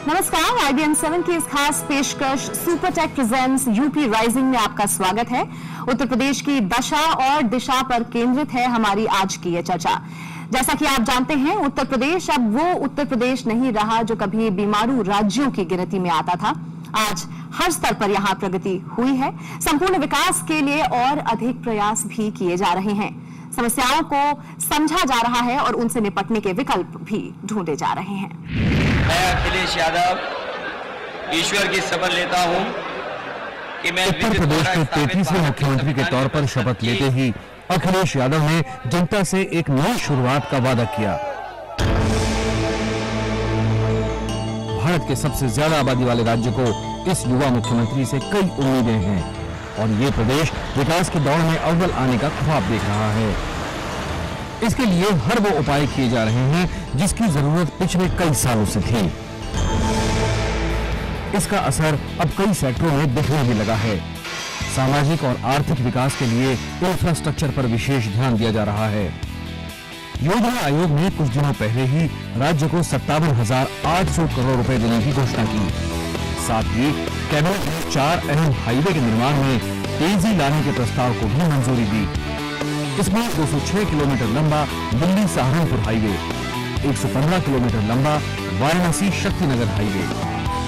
नमस्कार, IBM 7 की इस खास पेशकश Supertech presents UP rising में आपका स्वागत है। उत्तर प्रदेश की दशा और दिशा पर केंद्रित है हमारी आज की ये चर्चा। जैसा कि आप जानते हैं, उत्तर प्रदेश अब वो उत्तर प्रदेश नहीं रहा जो कभी बीमारू राज्यों की गिनती में आता था। आज हर स्तर पर यहाँ प्रगति हुई है। संपूर्ण विकास के लिए और अधिक प्रयास भी किए जा रहे हैं। समस्याओं को समझा जा रहा है और उनसे निपटने के विकल्प भी ढूंढे जा रहे हैं। मैं अखिलेश यादव ईश्वर की शपथ लेता हूं कि मैं उत्तर प्रदेश के 33वें मुख्यमंत्री के तौर पर शपथ लेते ही अखिलेश यादव ने जनता से एक नई शुरुआत का वादा किया। भारत के सबसे ज्यादा आबादी वाले राज्य को इस युवा मुख्यमंत्री से कई उम्मीदें हैं और ये प्रदेश विकास की दौड़ में अव्वल आने का ख्वाब देख रहा है। इसके लिए हर वो उपाय किए जा रहे हैं जिसकी जरूरत पिछले कई सालों से थी। इसका असर अब कई सेक्टरों में दिखने भी लगा है। सामाजिक और आर्थिक विकास के लिए इंफ्रास्ट्रक्चर पर विशेष ध्यान दिया जा रहा है। योजना आयोग ने कुछ दिनों पहले ही राज्य को 57,800 करोड़ रुपए देने की घोषणा की। साथ ही कैबिनेट ने 4 अहम हाईवे के निर्माण में तेजी लाने के प्रस्ताव को भी मंजूरी दी। इसमें 206 किलोमीटर लंबा दिल्ली सहारनपुर हाईवे, 115 किलोमीटर लंबा वाराणसी शक्तिनगर हाईवे,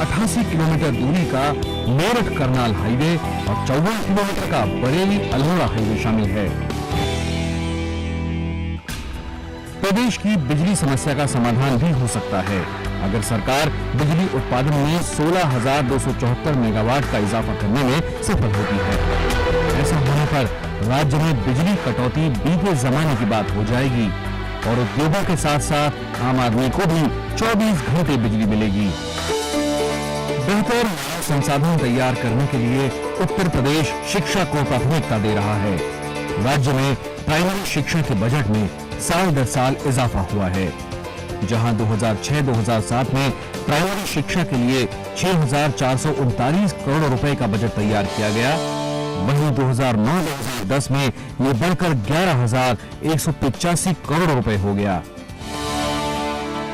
88 किलोमीटर दूरी का मेरठ करनाल हाईवे और 54 किलोमीटर का बरेली अल्मोड़ा हाईवे शामिल है। प्रदेश की बिजली समस्या का समाधान भी हो सकता है अगर सरकार बिजली उत्पादन में 16,274 मेगावाट का इजाफा करने में सफल होती है। ऐसा होने पर राज्य में बिजली कटौती बीते जमाने की बात हो जाएगी और उद्योगों के साथ साथ आम आदमी को भी 24 घंटे बिजली मिलेगी। बेहतर संसाधन तैयार करने के लिए उत्तर प्रदेश शिक्षा को प्राथमिकता दे रहा है। राज्य में प्राइमरी शिक्षा के बजट में साल दर साल इजाफा हुआ है। जहां 2006-2007 में प्राइमरी शिक्षा के लिए 6,439 करोड़ रुपए का बजट तैयार किया गया, वहीं 2009-2010 में ये बढ़कर 11,185 करोड़ रुपए हो गया।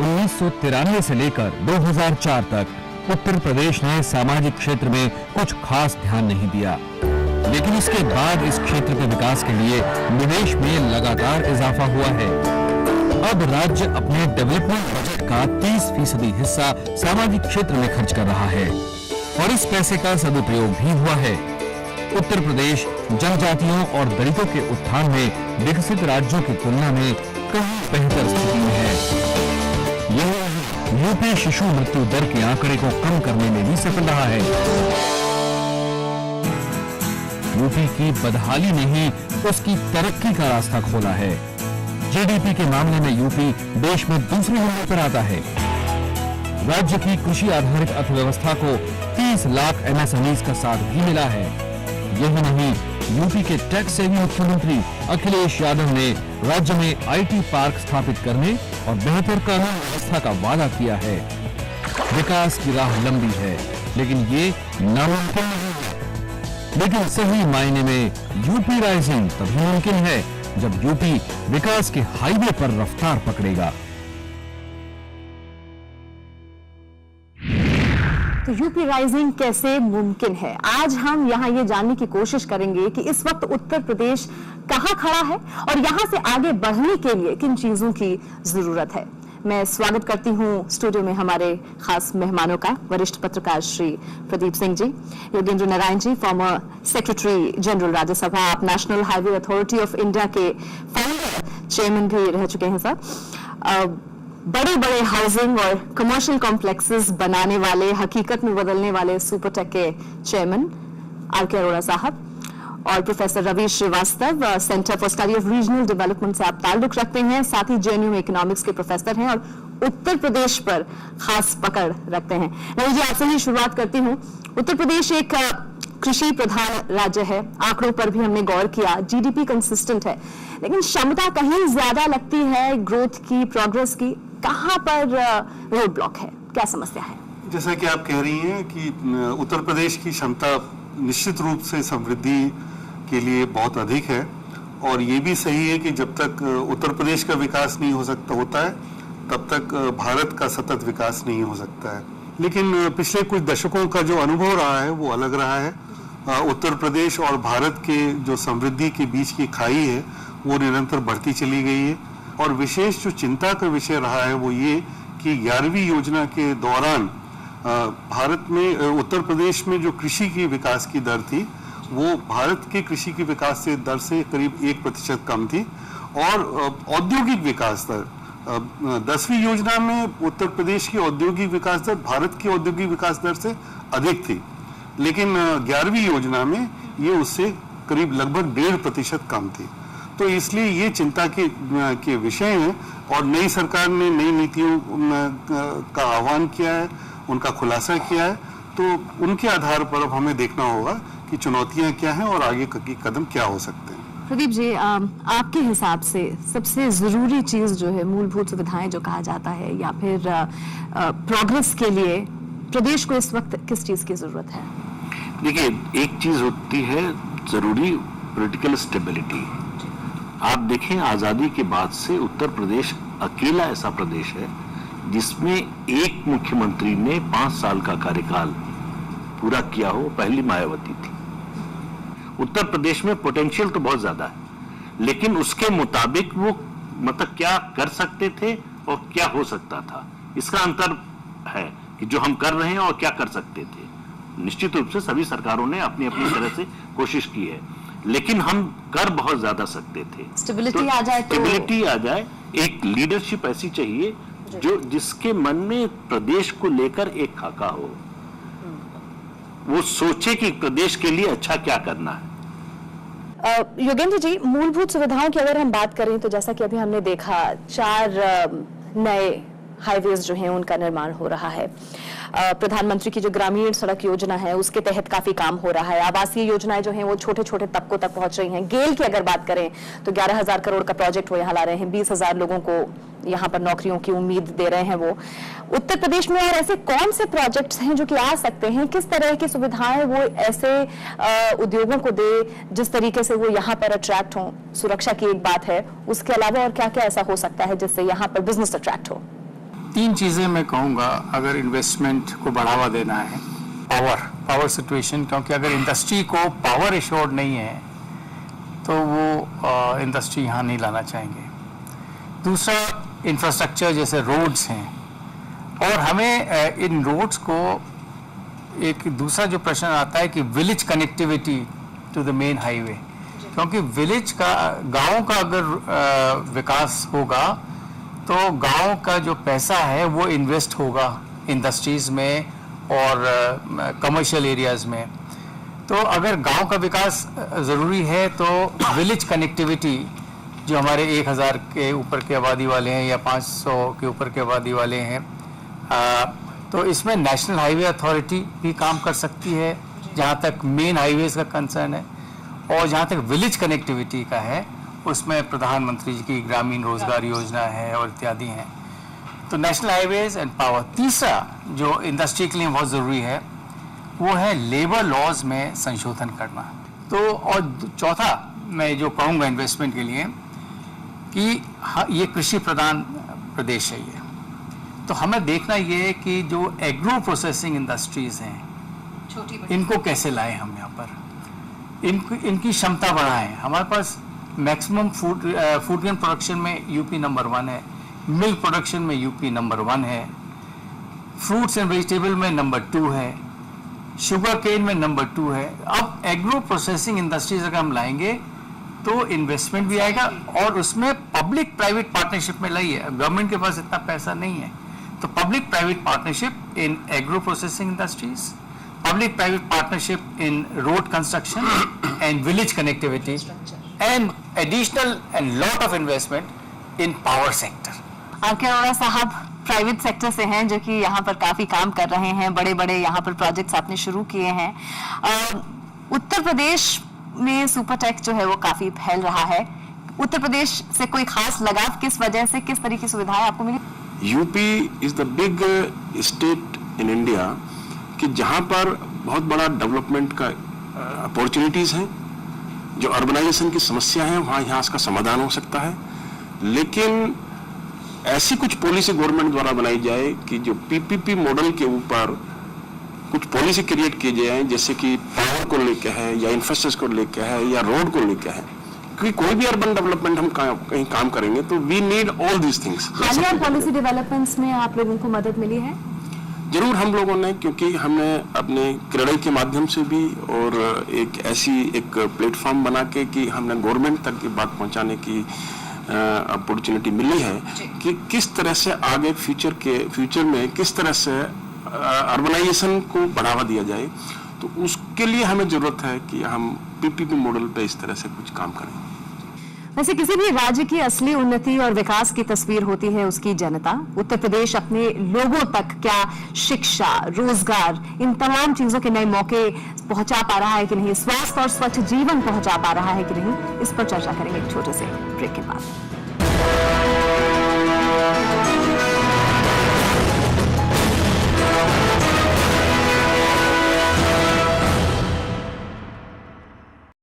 1993 से लेकर 2004 तक उत्तर प्रदेश ने सामाजिक क्षेत्र में कुछ खास ध्यान नहीं दिया, लेकिन इसके बाद इस क्षेत्र के विकास के लिए निवेश में लगातार इजाफा हुआ है। अब राज्य अपने डेवलपमेंट बजट का 30% हिस्सा सामाजिक क्षेत्र में खर्च कर रहा है और इस पैसे का सदुपयोग भी हुआ है। उत्तर प्रदेश जनजातियों और दलितों के उत्थान में विकसित राज्यों की तुलना में कहीं बेहतर स्थिति में है। यह यूपी शिशु मृत्यु दर के आंकड़े को कम करने में भी सफल रहा है। यूपी की बदहाली ने ही उसकी तरक्की का रास्ता खोला है। जीडीपी के मामले में यूपी देश में दूसरे नंबर पर आता है। राज्य की कृषि आधारित अर्थव्यवस्था को 30 लाख MSMEs का साथ भी मिला है। यही नहीं, यूपी के टैक्स सेवी मुख्यमंत्री अखिलेश यादव ने राज्य में IT पार्क स्थापित करने और बेहतर कानून व्यवस्था का वादा किया है। विकास की राह लंबी है, लेकिन ये नामुमकिन नहीं है। लेकिन सही मायने में यूपी राइजिंग तभी मुमकिन है जब यूपी विकास के हाईवे पर रफ्तार पकड़ेगा। तो यूपी राइजिंग कैसे मुमकिन है, आज हम यहाँ ये जानने की कोशिश करेंगे कि इस वक्त उत्तर प्रदेश कहाँ खड़ा है और यहाँ से आगे बढ़ने के लिए किन चीजों की जरूरत है। मैं स्वागत करती हूँ स्टूडियो में हमारे खास मेहमानों का, वरिष्ठ पत्रकार Shri Pradeep Singh ji, Yogendra Narayan ji, former secretary general Rajya Sabha, आप national highway authority of India के फाउंडर चेयरमैन भी रह चुके हैं सर। बड़े बड़े हाउसिंग और कमर्शियल कॉम्प्लेक्सेस बनाने वाले, हकीकत में बदलने वाले सुपर टेक के चेयरमैन RK अरोड़ा साहब और professor Ravi Srivastava, centre for study of regional development से आप ताल्लुक रखते हैं, साथ ही JNU में इकोनॉमिक्स के प्रोफेसर हैं और उत्तर प्रदेश पर खास पकड़ रखते हैं। रवि जी, आपसे ही शुरुआत करती हूँ। उत्तर प्रदेश एक कृषि प्रधान राज्य है, आंकड़ों पर भी हमने गौर किया, GDP कंसिस्टेंट है, लेकिन क्षमता कहीं ज्यादा लगती है ग्रोथ की, प्रोग्रेस की। कहाँ पर रोड ब्लॉक है, क्या समस्या है? जैसा कि आप कह रही हैं कि उत्तर प्रदेश की क्षमता निश्चित रूप से समृद्धि के लिए बहुत अधिक है और ये भी सही है कि जब तक उत्तर प्रदेश का विकास नहीं हो सकता होता है तब तक भारत का सतत विकास नहीं हो सकता है। लेकिन पिछले कुछ दशकों का जो अनुभव रहा है वो अलग रहा है। उत्तर प्रदेश और भारत के जो समृद्धि के बीच की खाई है वो निरंतर बढ़ती चली गई है, और विशेष जो चिंता का विषय रहा है वो ये कि 11वीं योजना के दौरान भारत में उत्तर प्रदेश में जो कृषि की विकास की दर थी वो भारत के कृषि की विकास से दर से करीब 1% कम थी, और औद्योगिक विकास दर 10वीं योजना में उत्तर प्रदेश की औद्योगिक विकास दर भारत की औद्योगिक विकास दर से अधिक थी, लेकिन 11वीं योजना में ये उससे करीब लगभग 1.5% कम थी। तो इसलिए ये चिंता के विषय हैं, और नई सरकार ने नई नीतियों का आह्वान किया है, उनका खुलासा किया है, तो उनके आधार पर अब हमें देखना होगा कि चुनौतियां क्या हैं और आगे के कदम क्या हो सकते हैं। प्रदीप जी, आपके हिसाब से सबसे जरूरी चीज जो है, मूलभूत सुविधाएं जो कहा जाता है, या फिर प्रोग्रेस के लिए प्रदेश को इस वक्त किस चीज की जरूरत है? देखिए, एक चीज होती है जरूरी पॉलिटिकल स्टेबिलिटी। आप देखें, आजादी के बाद से उत्तर प्रदेश अकेला ऐसा प्रदेश है जिसमें एक मुख्यमंत्री ने 5 साल का कार्यकाल पूरा किया हो, पहली मायावती थी। उत्तर प्रदेश में पोटेंशियल तो बहुत ज्यादा है, लेकिन उसके मुताबिक वो मतलब क्या कर सकते थे और क्या हो सकता था, इसका अंतर है कि जो हम कर रहे हैं और क्या कर सकते थे। निश्चित रूप से सभी सरकारों ने अपनी अपनी तरह से कोशिश की है, लेकिन हम कर बहुत ज्यादा सकते थे। स्टेबिलिटी आ जाए, स्टेबिलिटी आ जाए, एक लीडरशिप ऐसी चाहिए जो जिसके मन में प्रदेश को लेकर एक खाका हो, वो सोचे कि प्रदेश के लिए अच्छा क्या करना है। योगेंद्र जी, मूलभूत सुविधाओं की अगर हम बात करें तो जैसा कि अभी हमने देखा, 4 नए हाईवेज जो हैं उनका निर्माण हो रहा है। प्रधानमंत्री की जो ग्रामीण सड़क योजना है उसके तहत काफी काम हो रहा है। आवासीय योजनाएं जो हैं वो छोटे छोटे तबकों तक पहुंच रही हैं। गेल की अगर बात करें तो 11,000 करोड़ का प्रोजेक्ट वो यहाँ ला रहे हैं, 20,000 लोगों को यहाँ पर नौकरियों की उम्मीद दे रहे हैं वो। उत्तर प्रदेश में और ऐसे कौन से प्रोजेक्ट्स हैं जो कि आ सकते हैं, किस तरह की सुविधाएं वो ऐसे उद्योगों को दे जिस तरीके से वो यहाँ पर अट्रैक्ट हों? सुरक्षा की एक बात है, उसके अलावा और क्या क्या ऐसा हो सकता है जिससे यहाँ पर बिजनेस अट्रैक्ट हो? 3 चीज़ें मैं कहूँगा अगर इन्वेस्टमेंट को बढ़ावा देना है। पावर सिचुएशन, क्योंकि अगर इंडस्ट्री को पावर एश्योर्ड नहीं है तो वो इंडस्ट्री यहाँ नहीं लाना चाहेंगे। दूसरा, इंफ्रास्ट्रक्चर जैसे रोड्स हैं, और हमें इन रोड्स को एक दूसरा जो प्रश्न आता है कि village connectivity to the main highway, क्योंकि विलेज का, गाँव का अगर विकास होगा तो गांव का जो पैसा है वो इन्वेस्ट होगा इंडस्ट्रीज में और कमर्शियल एरियाज में। तो अगर गांव का विकास ज़रूरी है तो विलेज कनेक्टिविटी, जो हमारे 1,000 के ऊपर के आबादी वाले हैं या 500 के ऊपर के आबादी वाले हैं, तो इसमें नेशनल हाईवे अथॉरिटी भी काम कर सकती है जहाँ तक मेन हाईवेज का कंसर्न है, और जहाँ तक विलेज कनेक्टिविटी का है उसमें प्रधानमंत्री जी की ग्रामीण रोजगार योजना है और इत्यादि हैं। तो नेशनल हाईवेज एंड पावर। तीसरा जो इंडस्ट्री के लिए बहुत ज़रूरी है वो है लेबर लॉज में संशोधन करना। तो और चौथा मैं जो कहूँगा इन्वेस्टमेंट के लिए कि ये कृषि प्रधान प्रदेश है ये, तो हमें देखना ये है कि जो एग्रो प्रोसेसिंग इंडस्ट्रीज हैं इनको कैसे लाएं हम यहाँ पर, इनकी क्षमता बढ़ाएं। हमारे पास मैक्सिमम फूड ग्रेन प्रोडक्शन में यूपी नंबर 1 है, मिल्क प्रोडक्शन में यूपी नंबर 1 है, फ्रूट्स एंड वेजिटेबल में नंबर 2 है, शुगर केन में नंबर 2 है। अब एग्रो प्रोसेसिंग इंडस्ट्रीज अगर हम लाएंगे तो इन्वेस्टमेंट भी आएगा, और उसमें पब्लिक प्राइवेट पार्टनरशिप में लाइए। गवर्नमेंट के पास इतना पैसा नहीं है, तो public private partnership in agro processing industries, public private partnership in road construction and village connectivity, and additional and lot of investment in power sector. आके अरोड़ा साहब प्राइवेट सेक्टर से हैं जो कि यहाँ पर काफी काम कर रहे हैं, बड़े बड़े यहाँ पर प्रोजेक्ट्स आपने शुरू किए हैं। उत्तर प्रदेश में सुपरटेक जो है वो काफी फैल रहा है। उत्तर प्रदेश से कोई खास लगाव किस वजह से, किस तरह की सुविधाएं आपको मिली? UP is the big state in India कि जहाँ पर बहुत बड़ा डेवलपमेंट का अपॉर्चुनिटीज हैं, जो अर्बनाइजेशन की समस्या है वहाँ यहाँ इसका समाधान हो सकता है, लेकिन ऐसी कुछ पॉलिसी गवर्नमेंट द्वारा बनाई जाए कि जो पीपीपी मॉडल के ऊपर कुछ पॉलिसी क्रिएट की जाए, जैसे कि पावर को लेकर है या इंफ्रास्ट्रक्चर को लेकर है या रोड को लेकर है, क्योंकि कोई भी अर्बन डेवलपमेंट हम कहीं काम करेंगे तो we need all these things. हालिया पॉलिसी डेवलपमेंट्स में आप लोगों को मदद मिली है? जरूर हम लोगों ने, क्योंकि हमने अपने क्रेडल के माध्यम से भी और एक प्लेटफॉर्म बना के कि हमने गवर्नमेंट तक की बात पहुंचाने की अपॉर्चुनिटी मिली है कि किस तरह से आगे फ्यूचर में किस तरह से अर्बनाइजेशन को बढ़ावा दिया जाए। तो उसके लिए हमें जरूरत है कि हम पीपीपी मॉडल पे इस तरह से कुछ काम करें। वैसे किसी भी राज्य की असली उन्नति और विकास की तस्वीर होती है उसकी जनता। उत्तर प्रदेश अपने लोगों तक क्या शिक्षा, रोजगार, इन तमाम चीजों के नए मौके पहुंचा पा रहा है कि नहीं, स्वास्थ्य और स्वच्छ जीवन पहुंचा पा रहा है कि नहीं, इस पर चर्चा करेंगे एक छोटे से ब्रेक के बाद।